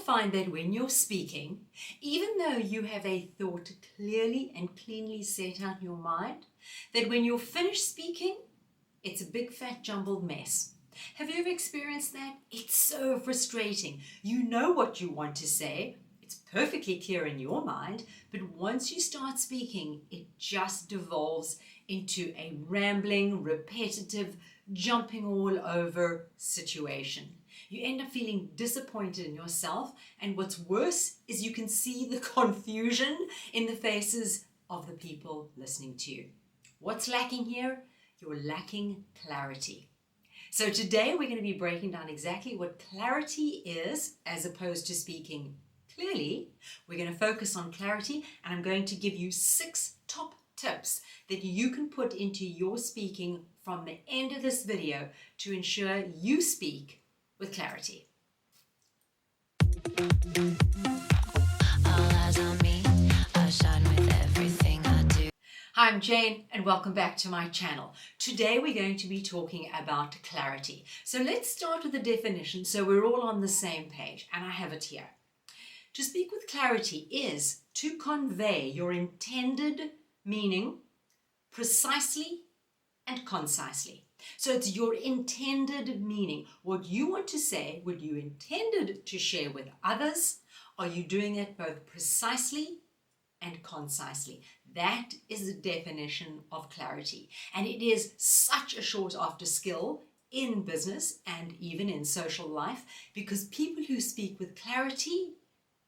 find that when you're speaking, even though you have a thought clearly and cleanly set out in your mind, that when you're finished speaking, it's a big fat jumbled mess? Have you ever experienced that? It's so frustrating. You know what you want to say. It's perfectly clear in your mind, but once you start speaking, it just devolves into a rambling, repetitive, jumping all over situation. You end up feeling disappointed in yourself, and what's worse is you can see the confusion in the faces of the people listening to you. What's lacking here? You're lacking clarity. So today we're going to be breaking down exactly what clarity is as opposed to speaking clearly. We're going to focus on clarity, and I'm going to give you 6 top tips that you can put into your speaking from the end of this video to ensure you speak with clarity. All eyes on me, I shine with everything I do. Hi, I'm Jane and welcome back to my channel. Today we're going to be talking about clarity. So let's start with the definition so we're all on the same page, and I have it here. To speak with clarity is to convey your intended meaning precisely and concisely. So it's your intended meaning. What you want to say, what you intended to share with others, are you doing it both precisely and concisely? That is the definition of clarity. And it is such a sought after skill in business and even in social life, because people who speak with clarity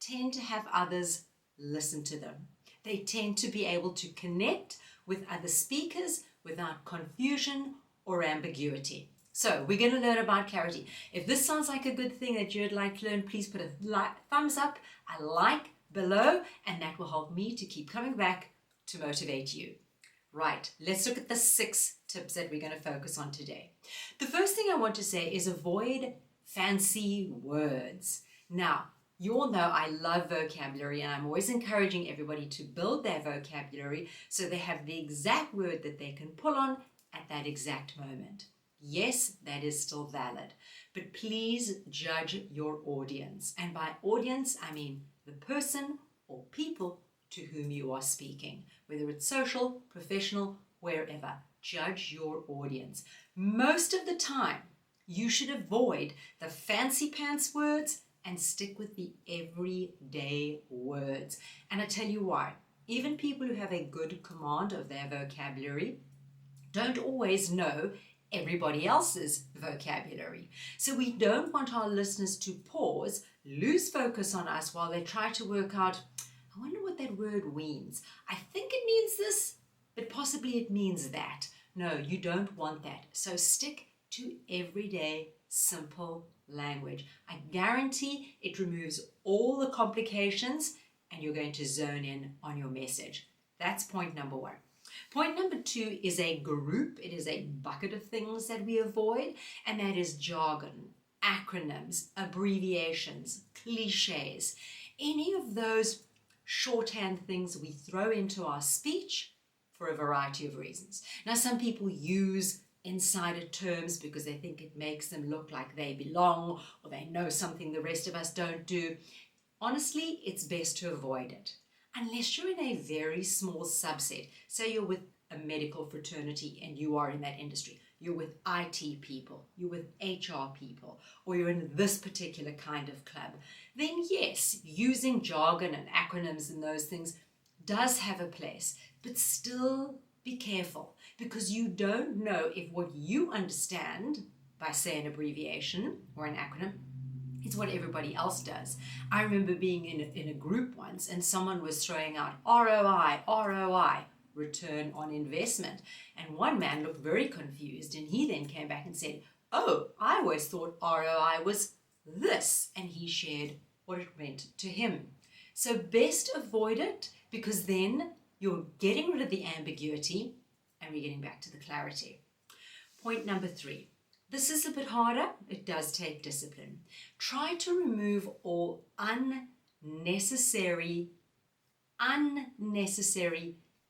tend to have others listen to them. They tend to be able to connect with other speakers without confusion or ambiguity. So we're going to learn about clarity. If this sounds like a good thing that you'd like to learn, please put a thumbs up, a like below, and that will help me to keep coming back to motivate you. Right, let's look at the 6 tips that we're going to focus on today. The first thing I want to say is avoid fancy words. Now, you all know I love vocabulary, and I'm always encouraging everybody to build their vocabulary so they have the exact word that they can pull on at that exact moment. Yes, that is still valid, but please judge your audience. And by audience, I mean the person or people to whom you are speaking, whether it's social, professional, wherever. Judge your audience. Most of the time, you should avoid the fancy pants words and stick with the everyday words. And I tell you why. Even people who have a good command of their vocabulary don't always know everybody else's vocabulary. So we don't want our listeners to pause, lose focus on us while they try to work out, I wonder what that word means. I think it means this, but possibly it means that. No, you don't want that. So stick to everyday, simple language. I guarantee it removes all the complications and you're going to zone in on your message. That's point number 1. Point number 2 is a group. It is a bucket of things that we avoid, and that is jargon, acronyms, abbreviations, cliches, any of those shorthand things we throw into our speech for a variety of reasons. Now, some people use insider terms because they think it makes them look like they belong or they know something the rest of us don't do. Honestly, it's best to avoid it. Unless you're in a very small subset, say you're with a medical fraternity and you are in that industry, you're with IT people, you're with HR people, or you're in this particular kind of club, then yes, using jargon and acronyms and those things does have a place, but still be careful, because you don't know if what you understand by, say, an abbreviation or an acronym is what everybody else does. I remember being in a group once and someone was throwing out ROI, return on investment. And one man looked very confused, and he then came back and said, oh, I always thought ROI was this. And he shared what it meant to him. So best avoid it, because then you're getting rid of the ambiguity and we're getting back to the clarity. Point number 3. This is a bit harder. It does take discipline. Try to remove all unnecessary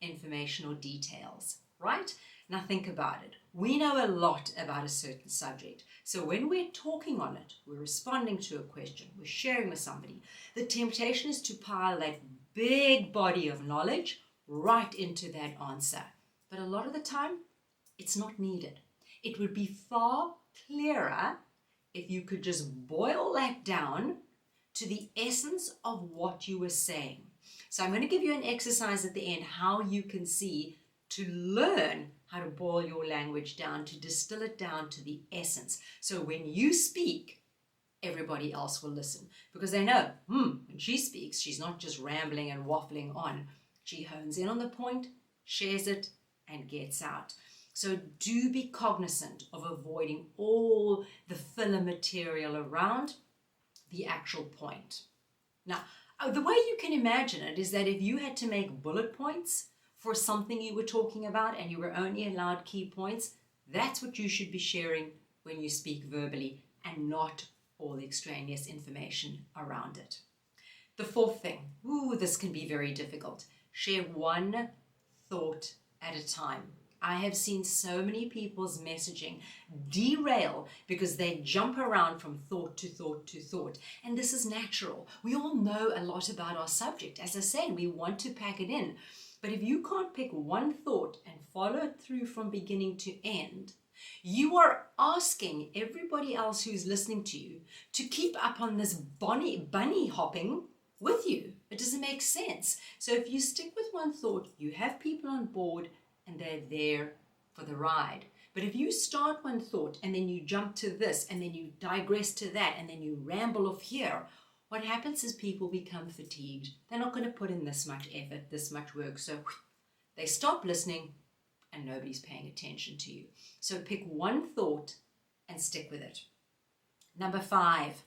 information or details, right? Now think about it. We know a lot about a certain subject. So when we're talking on it, we're responding to a question, we're sharing with somebody, the temptation is to pile that big body of knowledge right into that answer. But a lot of the time, it's not needed. It would be far clearer if you could just boil that down to the essence of what you were saying. So I'm going to give you an exercise at the end how you can see to learn how to boil your language down, to distill it down to the essence. So when you speak, everybody else will listen because they know, when she speaks, she's not just rambling and waffling on. She hones in on the point, shares it, and gets out. So do be cognizant of avoiding all the filler material around the actual point. Now, the way you can imagine it is that if you had to make bullet points for something you were talking about and you were only allowed key points, that's what you should be sharing when you speak verbally and not all the extraneous information around it. The fourth thing, this can be very difficult. Share one thought at a time. I have seen so many people's messaging derail because they jump around from thought to thought to thought. And this is natural. We all know a lot about our subject. As I said, we want to pack it in. But if you can't pick one thought and follow it through from beginning to end, you are asking everybody else who's listening to you to keep up on this bunny hopping with you. It doesn't make sense. So if you stick with one thought, you have people on board and they're there for the ride. But if you start one thought and then you jump to this and then you digress to that and then you ramble off here, what happens is people become fatigued. They're not going to put in this much effort, this much work. So they stop listening and nobody's paying attention to you. So pick one thought and stick with it. Number 5,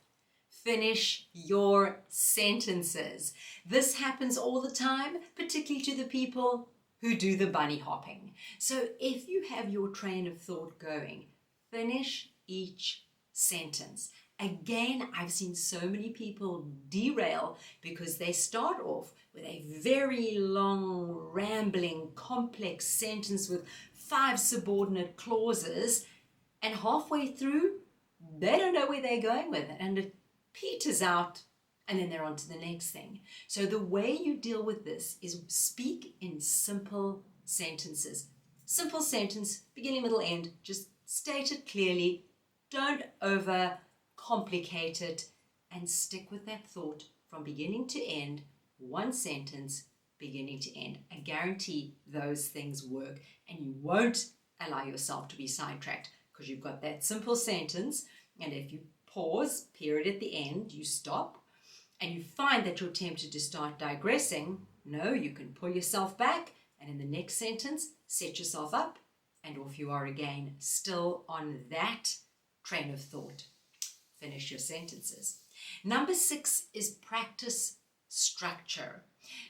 finish your sentences. This happens all the time, particularly to the people who do the bunny hopping. So if you have your train of thought going, finish each sentence. Again, I've seen so many people derail because they start off with a very long, rambling, complex sentence with 5 subordinate clauses, and halfway through, they don't know where they're going with it, and it peters out, and then they're on to the next thing. So the way you deal with this is speak in simple sentences. Simple sentence, beginning, middle, end. Just state it clearly. Don't overcomplicate it, and stick with that thought from beginning to end. One sentence, beginning to end. I guarantee those things work, and you won't allow yourself to be sidetracked because you've got that simple sentence, and if you pause, period at the end, you stop, and you find that you're tempted to start digressing, no, you can pull yourself back, and in the next sentence, set yourself up, and off you are again, still on that train of thought. Finish your sentences. Number 6 is practice structure.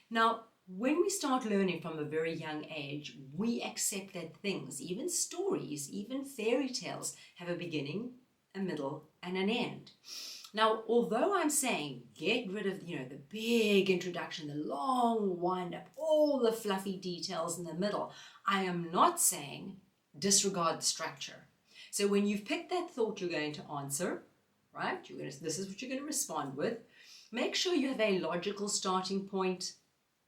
Now, when we start learning from a very young age, we accept that things, even stories, even fairy tales, have a beginning, a middle, and an end. Now, although I'm saying get rid of, the big introduction, the long wind-up, all the fluffy details in the middle, I am not saying disregard the structure. So when you've picked that thought you're going to answer, right, this is what you're going to respond with, make sure you have a logical starting point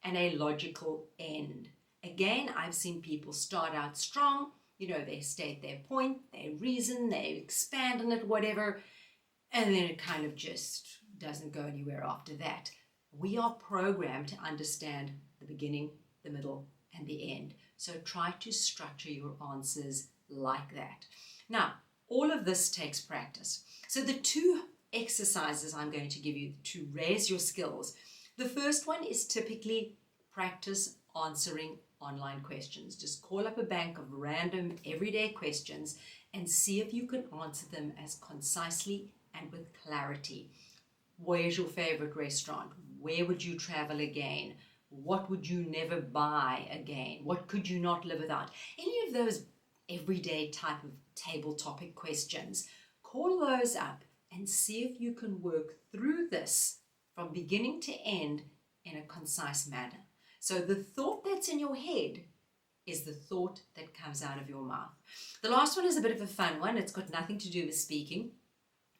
and a logical end. Again, I've seen people start out strong, they state their point, they reason, they expand on it, whatever, and then it kind of just doesn't go anywhere after that. We are programmed to understand the beginning, the middle, and the end. So try to structure your answers like that. Now, all of this takes practice. So the 2 exercises I'm going to give you to raise your skills. The first one is typically practice answering online questions. Just call up a bank of random everyday questions and see if you can answer them as concisely and with clarity. Where's your favorite restaurant? Where would you travel again? What would you never buy again? What could you not live without? Any of those everyday type of table topic questions. Call those up and see if you can work through this from beginning to end in a concise manner. So the thought that's in your head, is the thought that comes out of your mouth. The last one is a bit of a fun one. It's got nothing to do with speaking.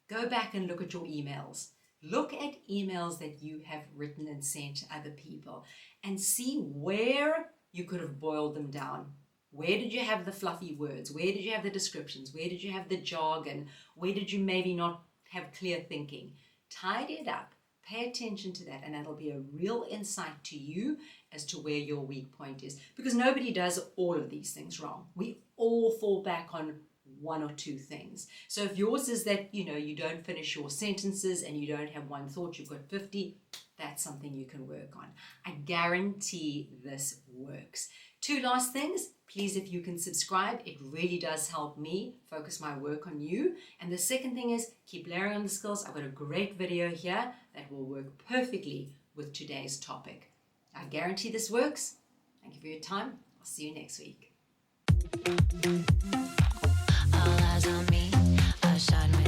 Go back and look at your emails. Look at emails that you have written and sent to other people and see where you could have boiled them down. Where did you have the fluffy words? Where did you have the descriptions? Where did you have the jargon? Where did you maybe not have clear thinking? Tidy it up. Pay attention to that, and that'll be a real insight to you as to where your weak point is, because nobody does all of these things wrong. We all fall back on one or two things. So if yours is that, you don't finish your sentences and you don't have one thought, you've got 50, that's something you can work on. I guarantee this works. Two last things. Please, if you can subscribe, it really does help me focus my work on you. And the second thing is keep layering on the skills. I've got a great video here that will work perfectly with today's topic. I guarantee this works. Thank you for your time. I'll see you next week. All eyes on me. I shine